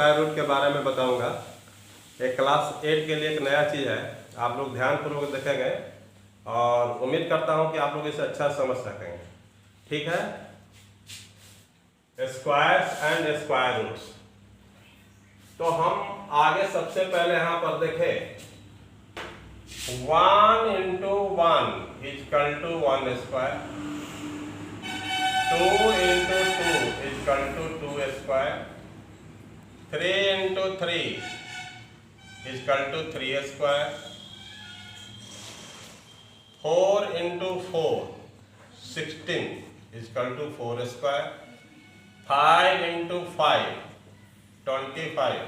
Square root के बारे में बताऊंगा। एक क्लास 8 के लिए एक नया चीज़ है, आप लोग ध्यानपूर्वक देखेंगे और उम्मीद करता हूं कि आप लोग इसे अच्छा समझ सकेंगे। ठीक है, स्क्वायर्स एंड स्क्वायर रूट्स। तो हम आगे सबसे पहले यहाँ पर देखें 1 into 1 equal to 1 square, 2 into 2 equal to 2 square, 3 into 3 equal to 3 square, 4 into 4 16 equal to 4 square, 5 into 5 25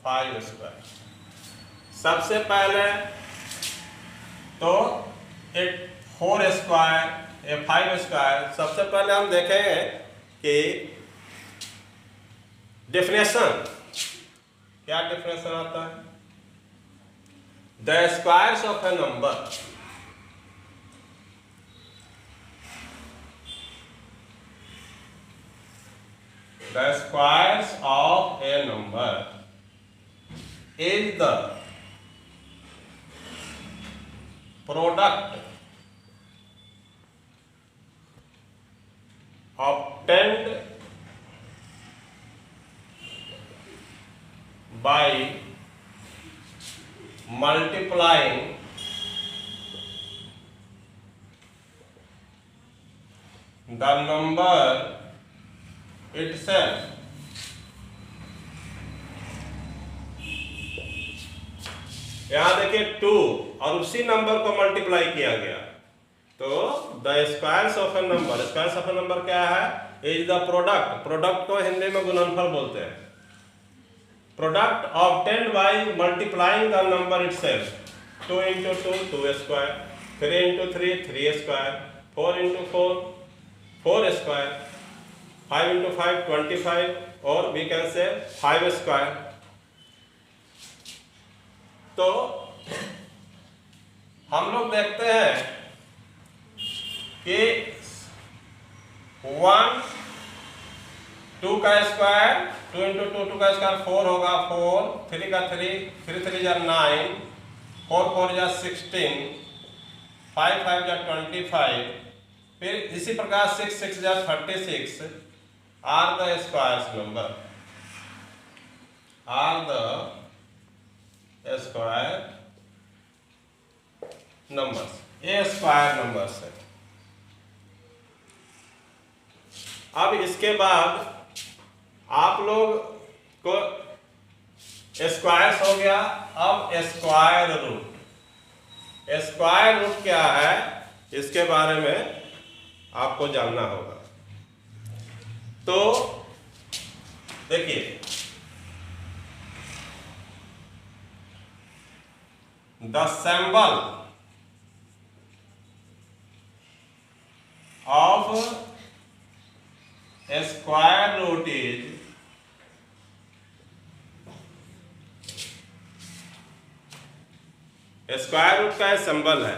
5 square. सबसे पहले तो एक 4 स्क्वायर या 5 स्क्वायर, सबसे पहले हम देखेंगे कि डेफिनेशन क्या डेफिनेशन आता है। The squares of A number the squares of a number is the product obtained by multiplying the number itself यहां देखिए 2 और उसी नंबर को मल्टीप्लाई किया गया। तो the squares of A number, squares of A number क्या है, इज द प्रोडक्ट, प्रोडक्ट को हिंदी में गुणनफल बोलते हैं। Product obtained by multiplying the number itself, 2 into 2 2 square, 3 into 3 3 square, 4 into 4 4 square, 5 into 5 25 और we can say 5 स्क्वायर। तो हम लोग देखते हैं कि 1 2 का स्क्वायर, 2 into 2 2 का स्क्वायर 4 होगा, 4 3 का 3 3 3 जा 9, 4 4 जा 16, 5 5 जा 25, फिर इसी प्रकार 6 6 जा 36 are the squares number, are the square numbers, ये स्क्वायर नंबर्स है। अब इसके बाद आप लोग को स्क्वायर्स हो गया। अब स्क्वायर रूट, स्क्वायर रूट क्या है इसके बारे में आपको जानना होगा। तो देखिए the symbol of a square root is square root का सिंबल है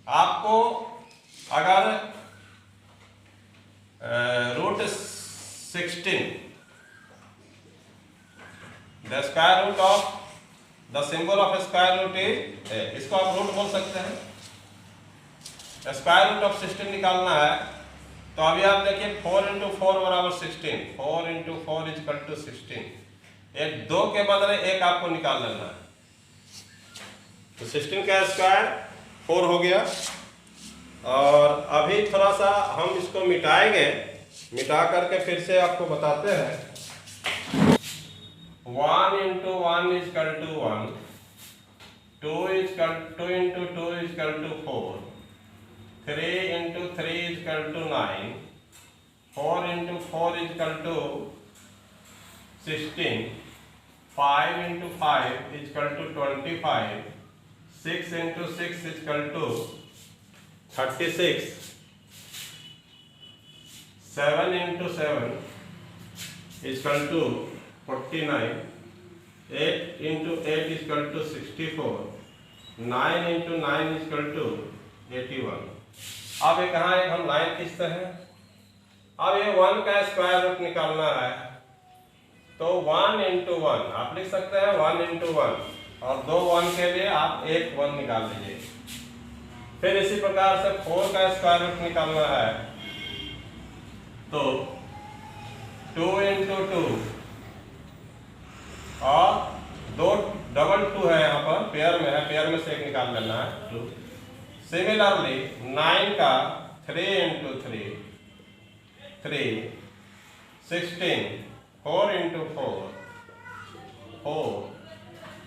आपको अगर root 16 the square root of the symbol of square root is, इसको आप रूट बोल सकते हैं। स्क्वायर रूट ऑफ 16 निकालना है तो अभी आप देखिए 4 into 4 बराबर 16, 4 into 4 इक्वल टू 16। एक 2 के बदले एक आपको निकाल लेना है, तो 16 का स्क्वायर 4 हो गया। और अभी थोड़ा सा हम इसको मिटाएंगे, मिटा करके फिर से आपको बताते हैं। 1 into 1 equal to 1, 2 into 2 equal to 4, 3 into 3 equal to 9, 4 into 4 equal to 16, 5 into 5 equal to 25, 6 into 6 equal to 36, 7 into 7 equal to 49, 8 into 8 equal to 64, 9 into 9 equal to 81। अब ये कहाँ है, हम लाइन खींचते हैं। अब ये 1 का स्क्वायर रूट निकालना है, तो 1 इंटू 1 आप लिख सकते हैं 1 इंटू 1, और 2 1 के लिए आप एक 1 निकाल लीजिए। फिर इसी प्रकार से 4 का स्क्वायर रूट निकालना है, तो 2 इंटू 2, और 2 डबल 2 है यहाँ पर, पेयर में है, पेयर में से एक निकाल लेना है 2। सिमिलरली 9 का 3 into 3, 3, 16, 4 into 4, 4,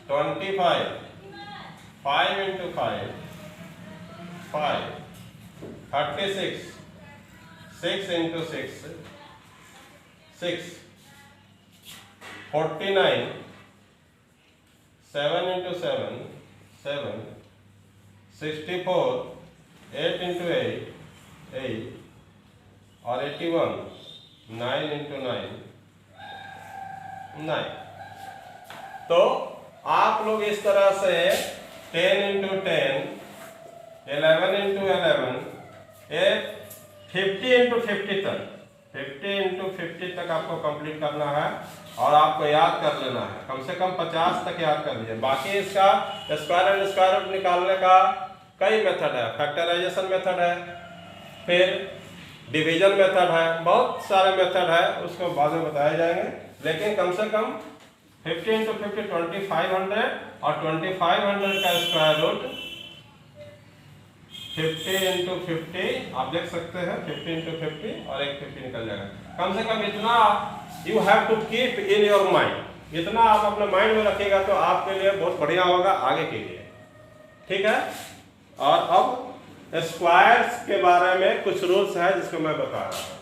25, 5 into 5, 5, 36, 6 into 6, 6, 49, 7 into 7, 7, 64, 8 into 8, 8, और 81, 9 इंटू 9, 9। तो आप लोग इस तरह से 10 इंटू 10, 11 इंटू 11, 50 इंटू 50 तक, 50 इंटू 50 तक आपको कंप्लीट करना है, और आपको याद कर लेना है, कम से कम 50 तक याद कर लीजिए। बाकी इसका स्क्वायर एंड स्क्वायर रूट निकालने का कई मेथड है, फैक्टराइजेशन मेथड है, फिर डिवीजन मेथड है, बहुत सारे मेथड है, उसको बाद में बताए जाएंगे। लेकिन कम से कम 50 इंटू 50 2500, और 2500 का स्क्वायर रूट 50 इंटू 50 आप देख सकते हैं, 50 इंटू 50, और एक 50 निकल जाएगा। कम से कम इतना you have to keep in your mind, इतना आप अपने माइंड में रखिएगा तो आपके लिए बहुत बढ़िया होगा आगे के लिए, ठीक है। और अब स्क्वायर्स के बारे में कुछ रूल्स है जिसको मैं बता रहा हूँ।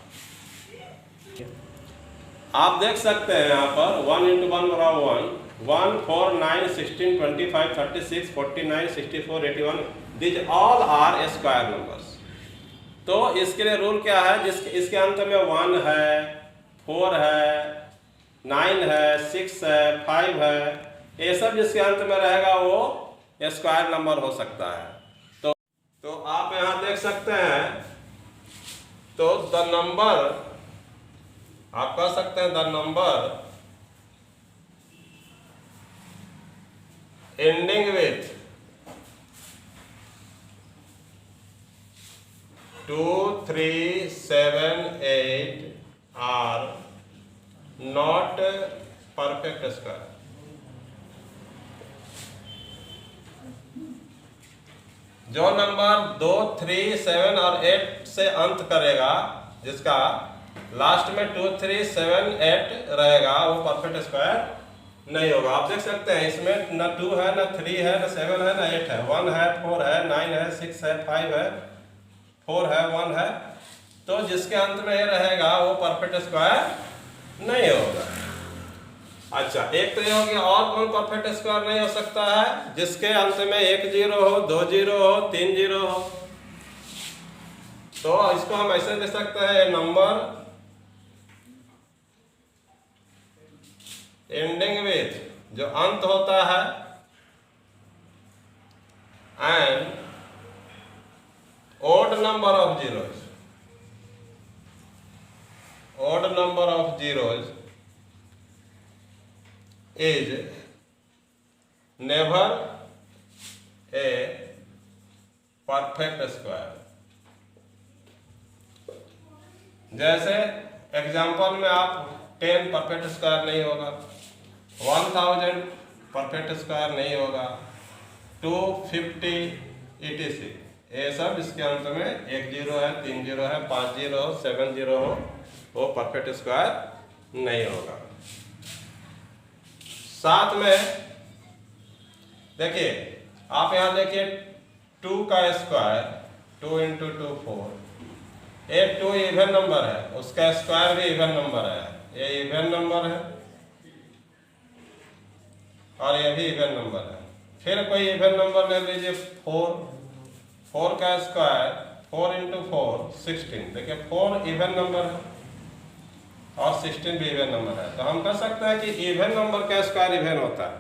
आप देख सकते हैं यहाँ पर 1 इंटू 1 बराबर 1, 1, 4, 9, 16, 25, 36, 49, 64, 81, these all are square numbers. तो इसके लिए रूल क्या है, इसके अंत में 1 है, 4 है, 9 है, 6 है, 5 है, ये सब जिसके अंत में रहेगा वो स्क्वायर नंबर हो सकता है। तो आप यहाँ देख सकते हैं, तो द नंबर, आप कह सकते हैं the number ending with 2, 3, 7, 8 are not perfect square. जो नंबर 2, 3, 7 और 8 से अंत करेगा, जिसका लास्ट में 2, 3, 7, 8 रहेगा, वो परफेक्ट स्क्वायर नहीं होगा। आप देख सकते हैं इसमें न 2 है, न 3 है, न 7 है, न 8 है, 1 है, 4 है, 9 है, 6 है, 5 है, 4 है, 1 है। तो जिसके अंत में ये रहेगा वो परफेक्ट स्क्वायर नहीं होगा। अच्छा, एक तो ये हो गया, और कौन परफेक्ट स्क्वायर नहीं हो सकता है, जिसके अंत में 1 0 हो, 2 0 हो, 3 0 हो। तो इसको हम ऐसे दे सकते हैं, नंबर एंडिंग विथ, जो अंत होता है, and odd number of zeros, odd number of zeros is never a perfect square। जैसे एग्जाम्पल में आप 10 परफेक्ट स्क्वायर नहीं होगा, 1000 परफेक्ट स्क्वायर नहीं होगा, 250 etc। ये सब इसके अंत में 1 0 है, 3 0 है, 5 0 हो, 7 0 हो, वो परफेक्ट स्क्वायर नहीं होगा। साथ में देखिए, आप यहाँ देखिए 2 का स्क्वायर, 2 इंटू 2 4, ये 2 इवन नंबर है, उसका स्क्वायर भी इवन नंबर है, ये इवन नंबर है और ये भी इवन नंबर है। फिर कोई इवन नंबर ले लीजिए 4 का स्क्वायर, 4 इंटू 4 16, देखिए 4 इवन नंबर है और 16 भी इवन नंबर है। तो हम कह सकते हैं कि इवन नंबर का स्क्वायर इवन होता है।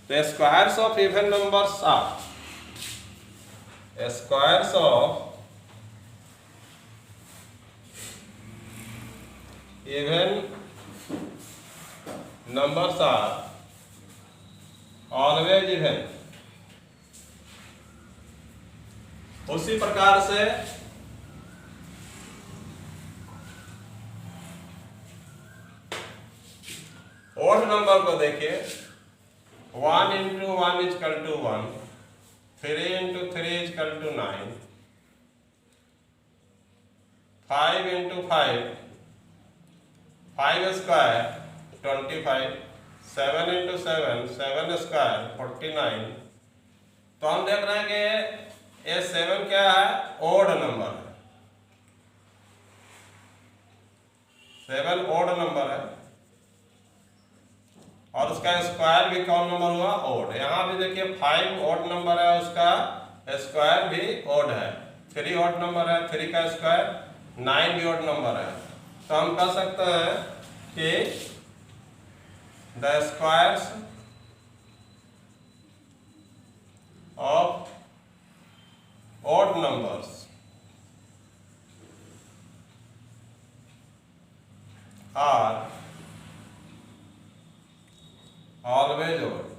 तो squares of even numbers are squares of even numbers are always even। उसी प्रकार से ओड नंबर को देखिए, 1 into 1 is equal to 1, 3 into 3 is equal to 9, 5 into 5, 5 square 25, 7 into 7, 7 square 49। तो हम देख रहे हैं कि ये 7 क्या है, ओड नंबर है, 7 ओड नंबर है, और उसका स्क्वायर भी कौन नंबर हुआ, ओड। यहाँ भी देखिए 5 ओड नंबर है, उसका स्क्वायर भी ओड है, 3 ओड नंबर है, 3 का स्क्वायर 9 भी ओड नंबर है। तो हम कह सकते हैं कि the squares of odd numbers are always odd।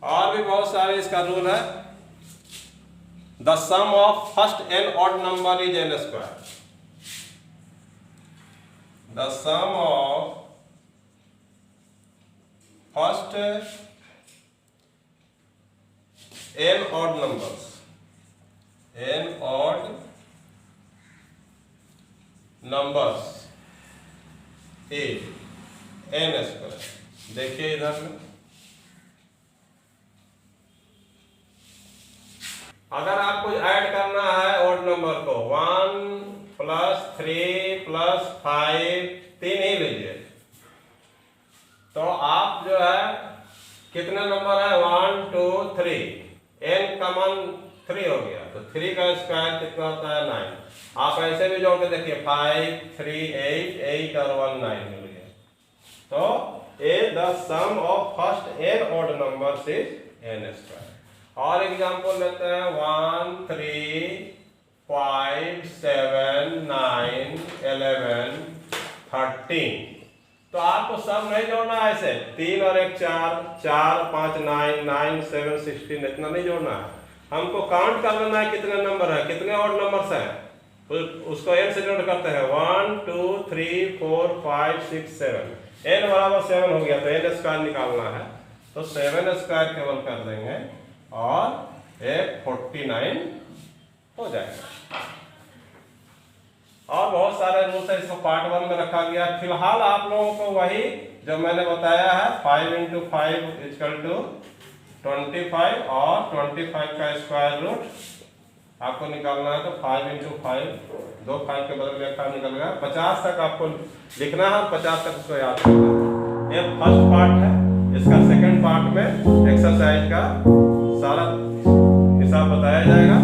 और भी बहुत सारे इसका रूल है, the sum of first n odd number is n square। The sum of first n odd numbers, n odd numbers is n square। देखिए इधर में, अगर आपको ऐड करना है ओड नंबर को, 1 प्लस 3 प्लस 5, 3 ही लीजिए, तो आप जो है कितने नंबर है, 1 2 3, n का मान 3 हो गया, तो 3 का स्क्वायर कितना होता है, 9। आप ऐसे भी जोड़ के देखिए, 5 3 8, 8 और 1 9 मिल गया। तो a the sum of first n odd numbers is n square. और एग्जांपल लेते हैं, 1 3 5 7 9 11 13। तो आपको सब नहीं जोड़ना है, ऐसे 3 और 1 4, 4 5 9, 9 7 16, इतना नहीं जोड़ना है, हमको काउंट कर लेना है कितने नंबर है, कितने और नंबर्स हैं, उसको n से जोड़ करते हैं, 1 2 3 4 5 6 7, n बराबर 7 हो गया, तो n स्क्वायर निकालना है, तो 7 स्क्वायर केवल कर देंगे और ये 49 हो जाएगा। और बहुत सारे रूल्स है, इसको पार्ट 1 में रखा गया। फिलहाल आप लोगों को वही जो मैंने बताया है, 5 into 5 इक्वल टू 25 और 25 का स्क्वायर रूट आपको निकालना है। तो 5 into 5, 2 5 के बदले में 5 निकल गया, 50 तक आपको लिखना है, 50 तक उसको याद करना है। ये फर्स्ट पार्ट है, इसका सेकंड पार्ट में एक्सरसाइज का सारा हिसाब बताया जाएगा।